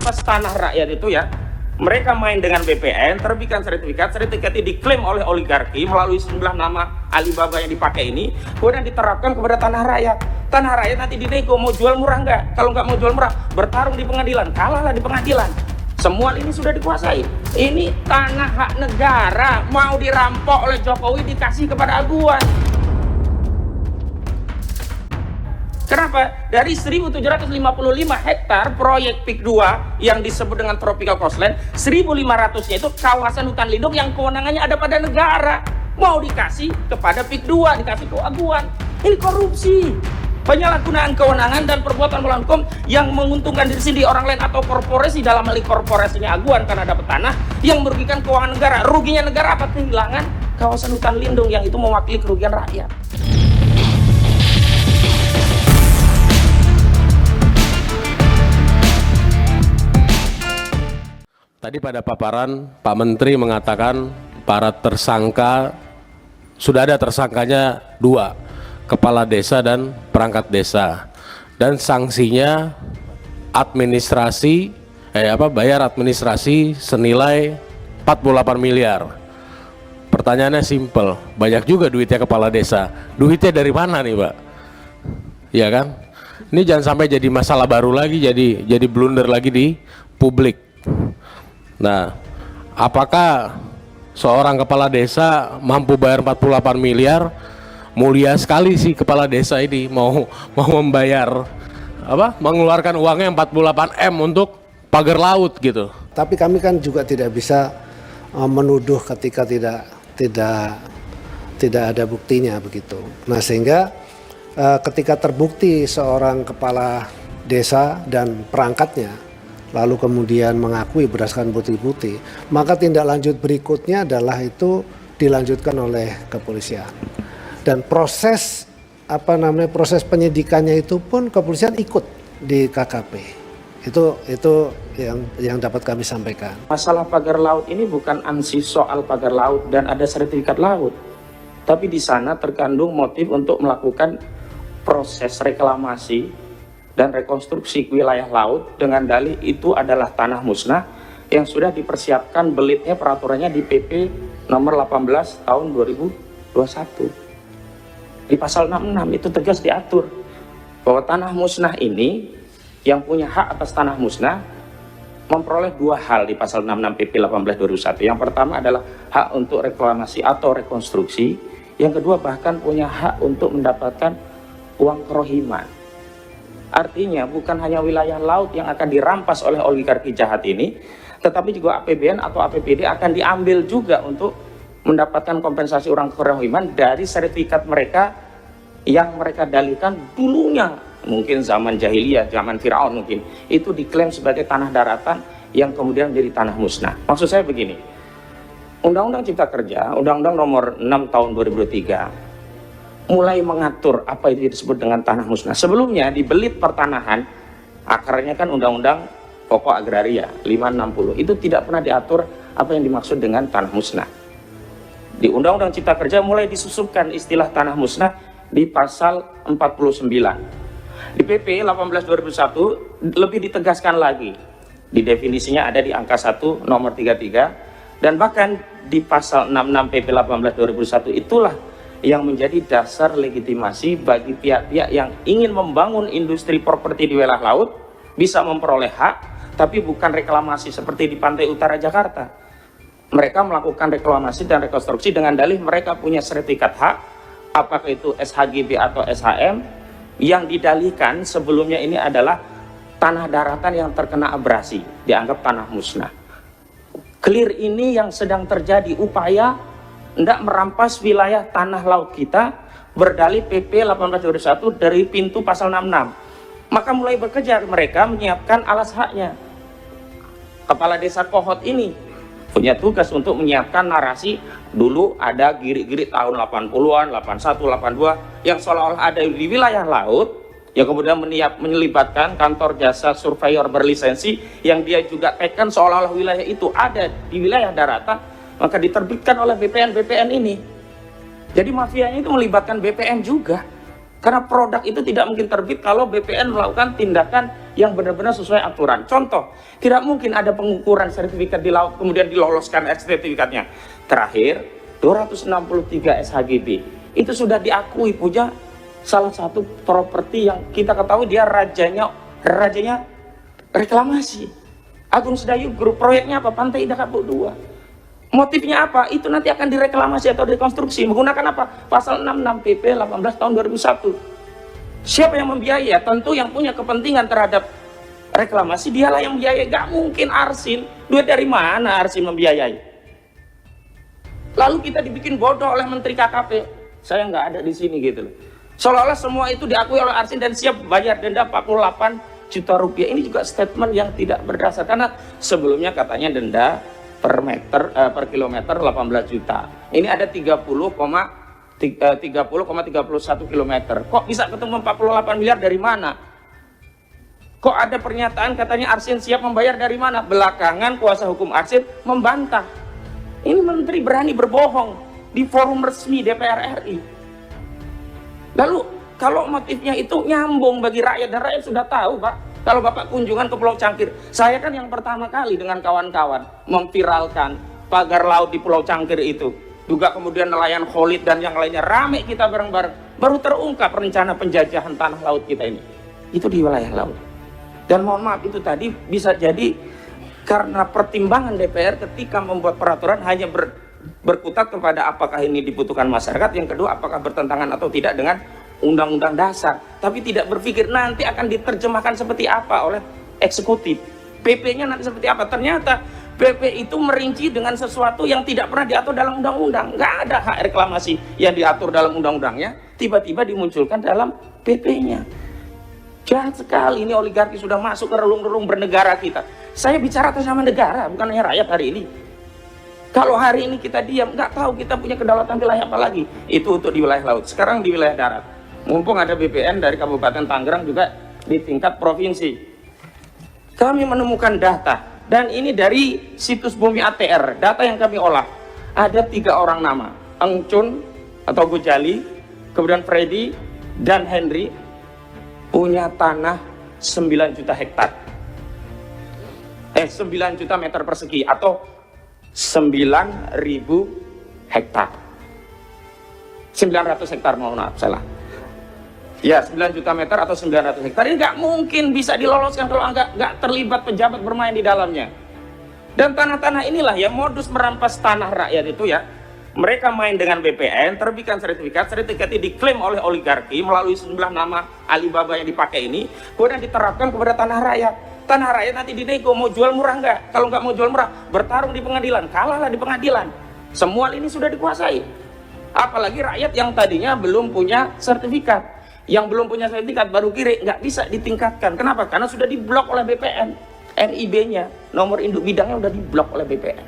merampas tanah rakyat itu ya, mereka main dengan BPN, terbitkan sertifikatnya diklaim oleh oligarki melalui sejumlah nama Alibaba yang dipakai ini, kemudian diterapkan kepada tanah rakyat. Tanah rakyat nanti dinego mau jual murah nggak? Kalau nggak mau jual murah, bertarung di pengadilan, kalahlah di pengadilan. Semua ini sudah dikuasai. Ini tanah hak negara, mau dirampok oleh Jokowi dikasih kepada Aguan. Kenapa? Dari 1.755 hektar proyek PIK 2 yang disebut dengan Tropical Coastline, 1.500-nya itu kawasan hutan lindung yang kewenangannya ada pada negara. Mau dikasih kepada PIK 2, dikasih ke Aguan. Ini korupsi. Penyalahgunaan kewenangan dan perbuatan melawan hukum yang menguntungkan diri sendiri, orang lain atau korporasi. Dalam hal korporasinya Aguan karena dapat tanah yang merugikan keuangan negara. Ruginya negara apa? Kehilangan kawasan hutan lindung yang itu mewakili kerugian rakyat. Tadi pada paparan Pak Menteri mengatakan para tersangka, sudah ada tersangkanya 2, kepala desa dan perangkat desa, dan sanksinya administrasi bayar administrasi senilai 48 miliar. Pertanyaannya simpel, banyak juga duitnya kepala desa. Duitnya dari mana nih, Pak? Iya kan? Ini jangan sampai jadi masalah baru lagi, jadi blunder lagi di publik. Nah, apakah seorang kepala desa mampu bayar 48 miliar? Mulia sekali sih kepala desa ini mau membayar mengeluarkan uangnya 48 M untuk pagar laut gitu. Tapi kami kan juga tidak bisa menuduh ketika tidak ada buktinya begitu. Nah, sehingga ketika terbukti seorang kepala desa dan perangkatnya lalu kemudian mengakui berdasarkan bukti-bukti, maka tindak lanjut berikutnya adalah itu dilanjutkan oleh kepolisian. Dan proses penyidikannya itu pun kepolisian ikut di KKP. Itu yang dapat kami sampaikan. Masalah pagar laut ini bukan ansih soal pagar laut dan ada sertifikat laut, tapi di sana terkandung motif untuk melakukan proses reklamasi dan rekonstruksi wilayah laut dengan dalih itu adalah tanah musnah yang sudah dipersiapkan belitnya peraturannya di PP nomor 18 tahun 2021. Di pasal 66 itu tegas diatur bahwa tanah musnah ini yang punya hak atas tanah musnah memperoleh 2 hal di pasal 66 PP 18 2001. Yang pertama adalah hak untuk reklamasi atau rekonstruksi, yang kedua bahkan punya hak untuk mendapatkan uang kerohiman. Artinya bukan hanya wilayah laut yang akan dirampas oleh oligarki jahat ini, tetapi juga APBN atau APBD akan diambil juga untuk mendapatkan kompensasi uang kerohiman dari sertifikat mereka yang mereka dalihkan dulunya, mungkin zaman jahiliyah, zaman Firaun mungkin, itu diklaim sebagai tanah daratan yang kemudian menjadi tanah musnah. Maksud saya begini, Undang-Undang Cipta Kerja, Undang-Undang nomor 6 tahun 2003, mulai mengatur apa itu disebut dengan tanah musnah. Sebelumnya di belit pertanahan, akarnya kan Undang-Undang Pokok Agraria 560, itu tidak pernah diatur apa yang dimaksud dengan tanah musnah. Di Undang-Undang Cipta Kerja mulai disusupkan istilah tanah musnah di pasal 49. Di PP 18 2001 lebih ditegaskan lagi. Di definisinya ada di angka 1 nomor 33, dan bahkan di pasal 66 PP 18 2001 itulah yang menjadi dasar legitimasi bagi pihak-pihak yang ingin membangun industri properti di wilayah laut bisa memperoleh hak, tapi bukan reklamasi seperti di pantai utara Jakarta. Mereka melakukan reklamasi dan rekonstruksi dengan dalih mereka punya sertifikat hak, apakah itu SHGB atau SHM, yang didalihkan sebelumnya ini adalah tanah daratan yang terkena abrasi, dianggap tanah musnah. Clear ini yang sedang terjadi, upaya hendak merampas wilayah tanah laut kita berdalih PP 1821 dari pintu pasal 66. Maka mulai bekerja mereka menyiapkan alas haknya. Kepala desa Kohot ini punya tugas untuk menyiapkan narasi. Dulu ada girik-girik tahun 80-an, 81, 82 yang seolah-olah ada di wilayah laut, yang kemudian menyelibatkan kantor jasa surveyor berlisensi yang dia juga tekan seolah-olah wilayah itu ada di wilayah daratan, maka diterbitkan oleh BPN ini. Jadi mafianya itu melibatkan BPN juga. Karena produk itu tidak mungkin terbit kalau BPN melakukan tindakan yang benar-benar sesuai aturan. Contoh, tidak mungkin ada pengukuran sertifikat di laut kemudian diloloskan sertifikatnya. Terakhir, 263 SHGB itu sudah diakui punya salah satu properti yang kita ketahui dia rajanya reklamasi. Agung Sedayu Group, proyeknya apa? Pantai Indah Kapuk 2. Motifnya apa? Itu nanti akan direklamasi atau rekonstruksi menggunakan apa? Pasal 66 PP 18 tahun 2001. Siapa yang membiayai? Tentu yang punya kepentingan terhadap reklamasi dialah yang membiayai. Gak mungkin Arsin. Duit dari mana Arsin membiayai? Lalu kita dibikin bodoh oleh Menteri KKP. Saya nggak ada di sini gitu loh. Seolah-olah semua itu diakui oleh Arsin dan siap bayar denda 48 juta rupiah. Ini juga statement yang tidak berdasar karena sebelumnya katanya denda per kilometer 18 juta. Ini ada 30,31 kilometer. Kok bisa ketemu 48 miliar dari mana? Kok ada pernyataan katanya Arsin siap membayar dari mana? Belakangan kuasa hukum Arsin membantah. Ini menteri berani berbohong di forum resmi DPR RI. Lalu kalau motifnya itu nyambung bagi rakyat dan rakyat sudah tahu, Pak. Kalau Bapak kunjungan ke Pulau Cangkir, saya kan yang pertama kali dengan kawan-kawan memviralkan pagar laut di Pulau Cangkir itu. Juga kemudian nelayan Khalid dan yang lainnya, rame kita bareng-bareng. Baru terungkap rencana penjajahan tanah laut kita ini. Itu di wilayah laut. Dan mohon maaf itu tadi bisa jadi karena pertimbangan DPR ketika membuat peraturan hanya berkutat kepada apakah ini dibutuhkan masyarakat. Yang kedua, apakah bertentangan atau tidak dengan Undang-Undang Dasar, tapi tidak berpikir nanti akan diterjemahkan seperti apa oleh eksekutif. PP-nya nanti seperti apa? Ternyata PP itu merinci dengan sesuatu yang tidak pernah diatur dalam undang-undang. Nggak ada hak reklamasi yang diatur dalam undang-undangnya, tiba-tiba dimunculkan dalam PP-nya. Jahat sekali, ini oligarki sudah masuk ke relung-relung bernegara kita. Saya bicara atas nama negara, bukan hanya rakyat hari ini. Kalau hari ini kita diam, nggak tahu kita punya kedaulatan wilayah apa lagi. Itu untuk di wilayah laut. Sekarang di wilayah darat. Mumpung ada BPN dari Kabupaten Tangerang juga di tingkat provinsi. Kami menemukan data, dan ini dari situs Bumi ATR, data yang kami olah. Ada 3 orang nama, Engcun atau Gojali, kemudian Freddy dan Henry, punya tanah 9 juta hektar. 9 juta meter persegi atau 9.000 hektar. 900 hektar, mohon maaf, salah. Ya, 9 juta meter atau 900 hektar ini nggak mungkin bisa diloloskan kalau nggak terlibat pejabat bermain di dalamnya. Dan tanah-tanah inilah yang modus merampas tanah rakyat itu ya. Mereka main dengan BPN, terbitkan sertifikat ini diklaim oleh oligarki melalui sejumlah nama Alibaba yang dipakai ini, kemudian diterapkan kepada tanah rakyat. Tanah rakyat nanti dinego, mau jual murah nggak? Kalau nggak mau jual murah, bertarung di pengadilan, kalahlah di pengadilan. Semua ini sudah dikuasai. Apalagi rakyat yang tadinya belum punya sertifikat. Yang belum punya sertifikat baru kiri nggak bisa ditingkatkan. Kenapa? Karena sudah diblok oleh BPN. NIB-nya, nomor induk bidangnya sudah diblok oleh BPN.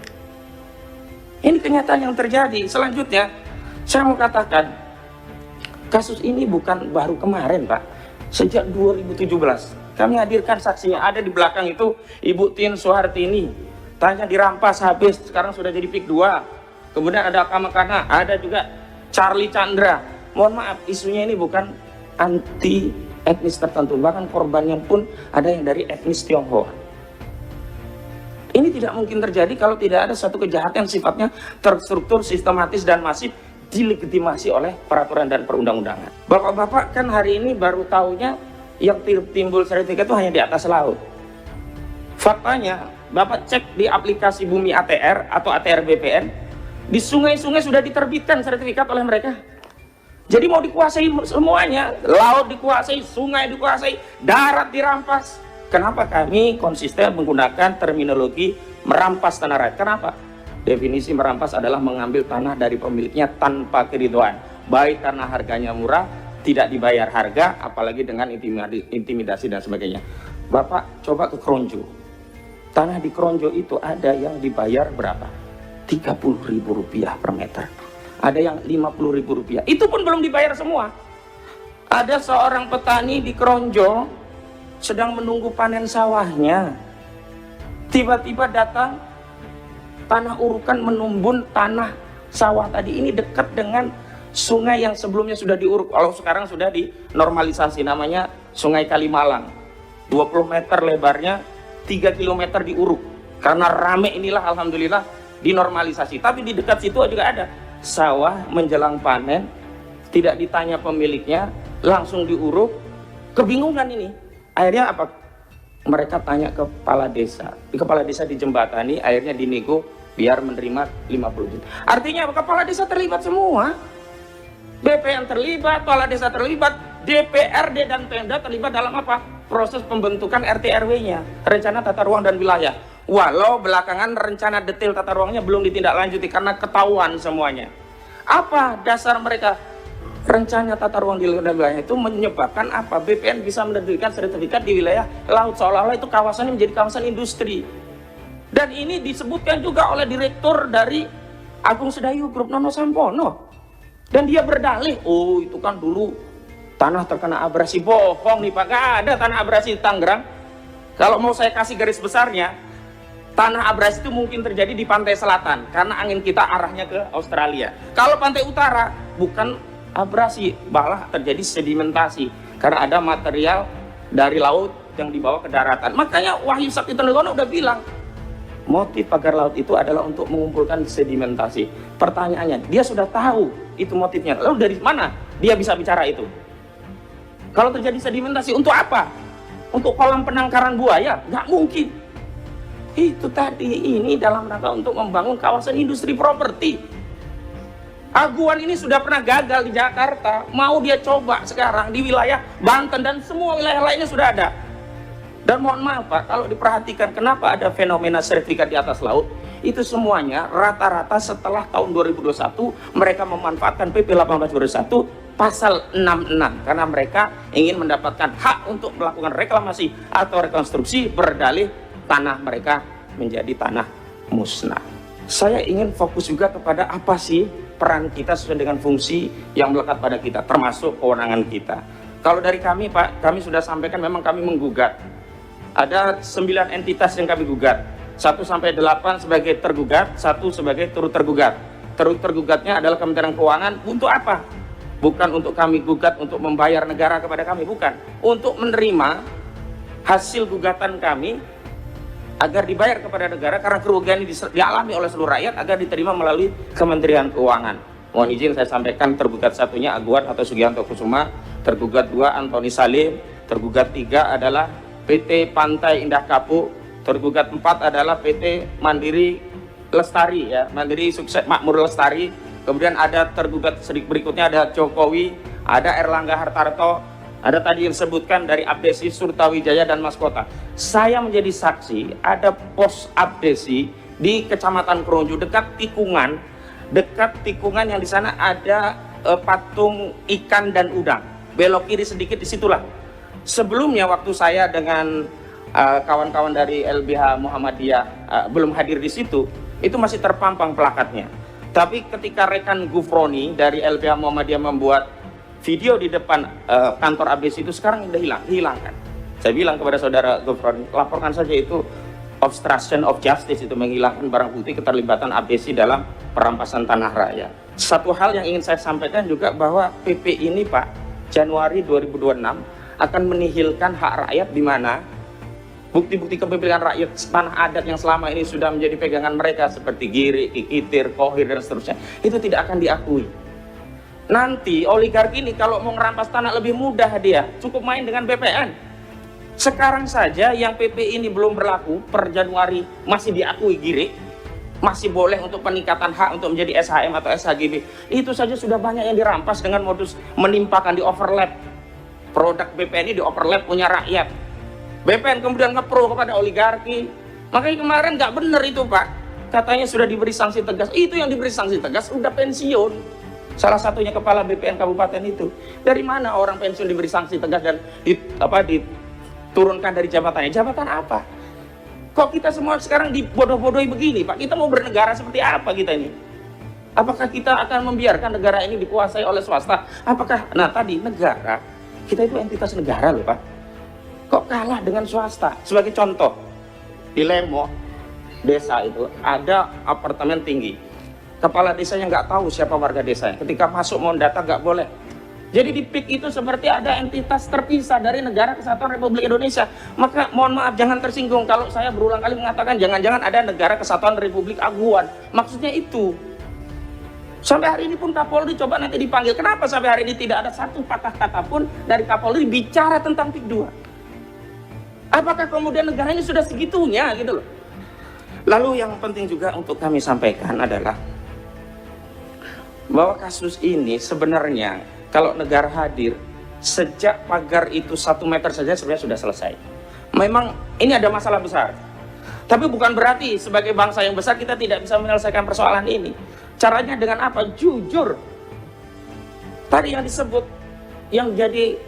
Ini kenyataan yang terjadi. Selanjutnya, saya mau katakan, kasus ini bukan baru kemarin, Pak. Sejak 2017, kami hadirkan saksinya. Ada di belakang itu Ibu Tin Soehartini. Tanya dirampas habis, sekarang sudah jadi PIK 2. Kemudian ada Kamakana, ada juga Charlie Chandra. Mohon maaf, isunya ini bukan anti etnis tertentu, bahkan korbannya pun ada yang dari etnis Tionghoa. Ini tidak mungkin terjadi kalau tidak ada satu kejahatan yang sifatnya terstruktur, sistematis dan masif dilegitimasi oleh peraturan dan perundang-undangan. Bapak-bapak kan hari ini baru tahunya yang timbul sertifikat itu hanya di atas laut. Faktanya, Bapak cek di aplikasi Bumi ATR atau ATR BPN, di sungai-sungai sudah diterbitkan sertifikat oleh mereka. Jadi mau dikuasai semuanya, laut dikuasai, sungai dikuasai, darat dirampas. Kenapa kami konsisten menggunakan terminologi merampas tanah rakyat? Kenapa? Definisi merampas adalah mengambil tanah dari pemiliknya tanpa keridhaan, baik karena harganya murah, tidak dibayar harga, apalagi dengan intimidasi dan sebagainya. Bapak coba ke Kronjo. Tanah di Kronjo itu ada yang dibayar berapa? Rp30.000 per meter. Ada yang Rp50.000. Itu pun belum dibayar semua. Ada seorang petani di Kronjo sedang menunggu panen sawahnya. Tiba-tiba datang tanah urukan menumbun tanah sawah tadi ini dekat dengan Sungai yang sebelumnya sudah diuruk, kalau sekarang sudah dinormalisasi, namanya Sungai Kalimalang. 20 meter lebarnya, 3 kilometer diuruk. Karena rame inilah alhamdulillah dinormalisasi. Tapi di dekat situ juga ada sawah menjelang panen, tidak ditanya pemiliknya, langsung diuruk. Kebingungan ini. Akhirnya apa? Mereka tanya ke kepala desa. Kepala desa dijembatani, akhirnya dinego biar menerima 50 juta. Artinya kepala desa terlibat semua. BPN terlibat, kepala desa terlibat, DPRD dan Pemda terlibat dalam apa? Proses pembentukan RT RW-nya, rencana tata ruang dan wilayah. Walau belakangan rencana detail tata ruangnya belum ditindaklanjuti karena ketahuan semuanya. Apa dasar mereka? Rencana tata ruang di wilayah itu menyebabkan apa? BPN bisa menerbitkan sertifikat di wilayah laut, seolah-olah itu kawasan ini menjadi kawasan industri. Dan ini disebutkan juga oleh direktur dari Agung Sedayu Group, Nono Sampono. Dan dia berdalih, oh itu kan dulu tanah terkena abrasi. Bohong nih Pak, gak ada tanah abrasi di Tangerang. Kalau mau saya kasih garis besarnya, tanah abrasi itu mungkin terjadi di pantai selatan karena angin kita arahnya ke Australia. Kalau pantai utara bukan abrasi, malah terjadi sedimentasi karena ada material dari laut yang dibawa ke daratan. Makanya Wahyu Sakti Tenggono udah bilang, motif pagar laut itu adalah untuk mengumpulkan sedimentasi. Pertanyaannya, dia sudah tahu itu motifnya. Lalu dari mana dia bisa bicara itu? Kalau terjadi sedimentasi, untuk apa? Untuk kolam penangkaran buaya? Nggak mungkin. Itu tadi, ini dalam rangka untuk membangun kawasan industri properti. Aguan ini sudah pernah gagal di Jakarta. Mau dia coba sekarang di wilayah Banten dan semua wilayah lainnya sudah ada. Dan mohon maaf Pak, kalau diperhatikan kenapa ada fenomena sertifikat di atas laut, itu semuanya rata-rata setelah tahun 2021 mereka memanfaatkan PP 1821 pasal 66 karena mereka ingin mendapatkan hak untuk melakukan reklamasi atau rekonstruksi berdalih tanah mereka menjadi tanah musnah. Saya ingin fokus juga kepada apa sih peran kita sesuai dengan fungsi yang melekat pada kita, termasuk kewenangan kita. Kalau dari kami Pak, kami sudah sampaikan memang kami menggugat. Ada 9 entitas yang kami gugat, 1 sampai 8 sebagai tergugat, 1 sebagai turut tergugat. Turut tergugatnya adalah Kementerian Keuangan. Untuk apa? Bukan untuk kami gugat untuk membayar negara kepada kami, bukan. Untuk menerima hasil gugatan kami agar dibayar kepada negara karena kerugian ini dialami oleh seluruh rakyat agar diterima melalui Kementerian Keuangan. Mohon izin saya sampaikan tergugat satunya Aguan atau Sugianto Kusuma, tergugat 2 Antoni Salim, tergugat 3 adalah PT Pantai Indah Kapuk, tergugat 4 adalah PT Mandiri Lestari ya, Mandiri Sukses Makmur Lestari. Kemudian ada tergugat berikutnya ada Jokowi, ada Erlangga Hartarto, ada tadi yang disebutkan dari Abdesi Surtawijaya dan Mas Kota. Saya menjadi saksi ada pos Abdesi di Kecamatan Kronju dekat tikungan yang di sana ada patung ikan dan udang. Belok kiri sedikit disitulah. Sebelumnya waktu saya dengan kawan-kawan dari LBH Muhammadiyah belum hadir di situ, itu masih terpampang plakatnya. Tapi ketika rekan Gufroni dari LBH Muhammadiyah membuat video di depan kantor ABS itu sekarang udah hilangkan. Saya bilang kepada saudara Gufroni, laporkan saja itu obstruction of justice, itu menghilangkan barang bukti keterlibatan ABS dalam perampasan tanah raya. Satu hal yang ingin saya sampaikan juga bahwa PP ini Pak, Januari 2026 akan menihilkan hak rakyat di mana bukti-bukti kepemilikan rakyat tanah adat yang selama ini sudah menjadi pegangan mereka seperti Giri, Kikitir, Kohir dan seterusnya itu tidak akan diakui. Nanti oligarki ini kalau mau merampas tanah lebih mudah dia, cukup main dengan BPN. Sekarang saja yang PP ini belum berlaku per Januari masih diakui Giri, masih boleh untuk peningkatan hak untuk menjadi SHM atau SHGB. Itu saja sudah banyak yang dirampas dengan modus menimpakan di overlap. Produk BPN ini di overlap punya rakyat. BPN kemudian ngepro kepada oligarki. Makanya kemarin nggak benar itu Pak. Katanya sudah diberi sanksi tegas. Itu yang diberi sanksi tegas udah pensiun. Salah satunya kepala BPN kabupaten itu. Dari mana orang pensiun diberi sanksi tegas dan diturunkan dari jabatannya? Jabatan apa? Kok kita semua sekarang dibodoh-bodohi begini Pak? Kita mau bernegara seperti apa kita ini? Apakah kita akan membiarkan negara ini dikuasai oleh swasta? Apakah, nah tadi negara, kita itu entitas negara loh Pak. Kok kalah dengan swasta? Sebagai contoh, di Lemo, desa itu ada apartemen tinggi. kepala desanya nggak tahu siapa warga desanya. Ketika masuk mau data nggak boleh. Jadi di PIK itu seperti ada entitas terpisah dari Negara Kesatuan Republik Indonesia. Maka mohon maaf jangan tersinggung kalau saya berulang kali mengatakan jangan-jangan ada Negara Kesatuan Republik Aguan. Maksudnya itu. Sampai hari ini pun Kapolri coba nanti dipanggil. Kenapa sampai hari ini tidak ada satu patah kata pun dari Kapolri bicara tentang PIK 2? Apakah kemudian negara ini sudah segitunya gitu loh? Lalu yang penting juga untuk kami sampaikan adalah bahwa kasus ini sebenarnya kalau negara hadir sejak pagar itu 1 meter saja sebenarnya sudah selesai. Memang ini ada masalah besar. Tapi bukan berarti sebagai bangsa yang besar kita tidak bisa menyelesaikan persoalan ini. Caranya dengan apa? Jujur. Tadi yang disebut yang jadi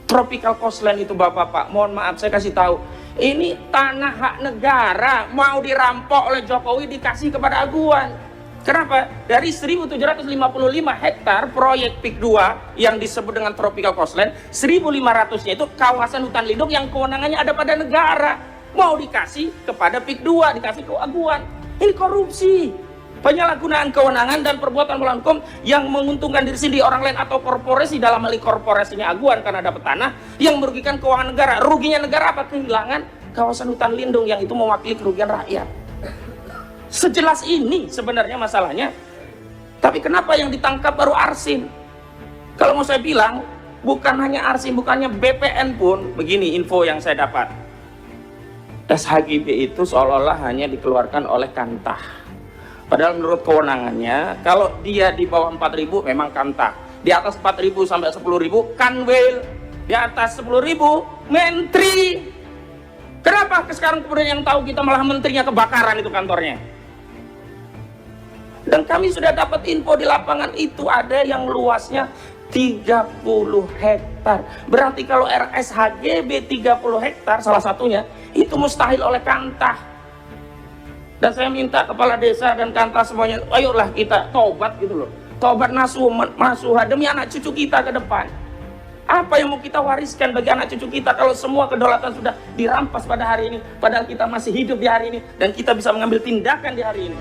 tropical coastline itu Bapak-Bapak, mohon maaf saya kasih tahu. Ini tanah hak negara mau dirampok oleh Jokowi dikasih kepada Aguan. Kenapa? Dari 1.755 hektar proyek PIK 2 yang disebut dengan tropical coastline, 1.500-nya itu kawasan hutan lindung yang kewenangannya ada pada negara. Mau dikasih kepada PIK 2, dikasih ke Aguan. Ini korupsi. Penyalahgunaan kewenangan dan perbuatan melawan hukum yang menguntungkan diri sendiri orang lain atau korporasi, dalam hal ini korporasinya Aguan karena dapat tanah yang merugikan keuangan negara. Ruginya negara apa? Kehilangan kawasan hutan lindung yang itu mewakili kerugian rakyat. Sejelas ini sebenarnya masalahnya. Tapi kenapa yang ditangkap baru Arsin? Kalau mau saya bilang, bukan hanya Arsin, bukannya BPN pun. Begini info yang saya dapat. SHGB itu seolah-olah hanya dikeluarkan oleh Kantah. Padahal menurut kewenangannya, kalau dia di bawah 4.000 memang Kantah. Di atas 4.000 sampai 10.000 Kanwil. Di atas 10.000 Menteri. Kenapa sekarang kemudian yang tahu kita malah menterinya kebakaran itu kantornya? Dan kami sudah dapat info di lapangan itu ada yang luasnya 30 hektar. Berarti kalau RSHGB 30 hektar salah satunya itu mustahil oleh Kantah. Dan saya minta kepala desa dan Kantah semuanya, ayolah kita tobat gitu loh. Tobat nasuha demi anak cucu kita ke depan. Apa yang mau kita wariskan bagi anak cucu kita kalau semua kedaulatan sudah dirampas pada hari ini, padahal kita masih hidup di hari ini dan kita bisa mengambil tindakan di hari ini.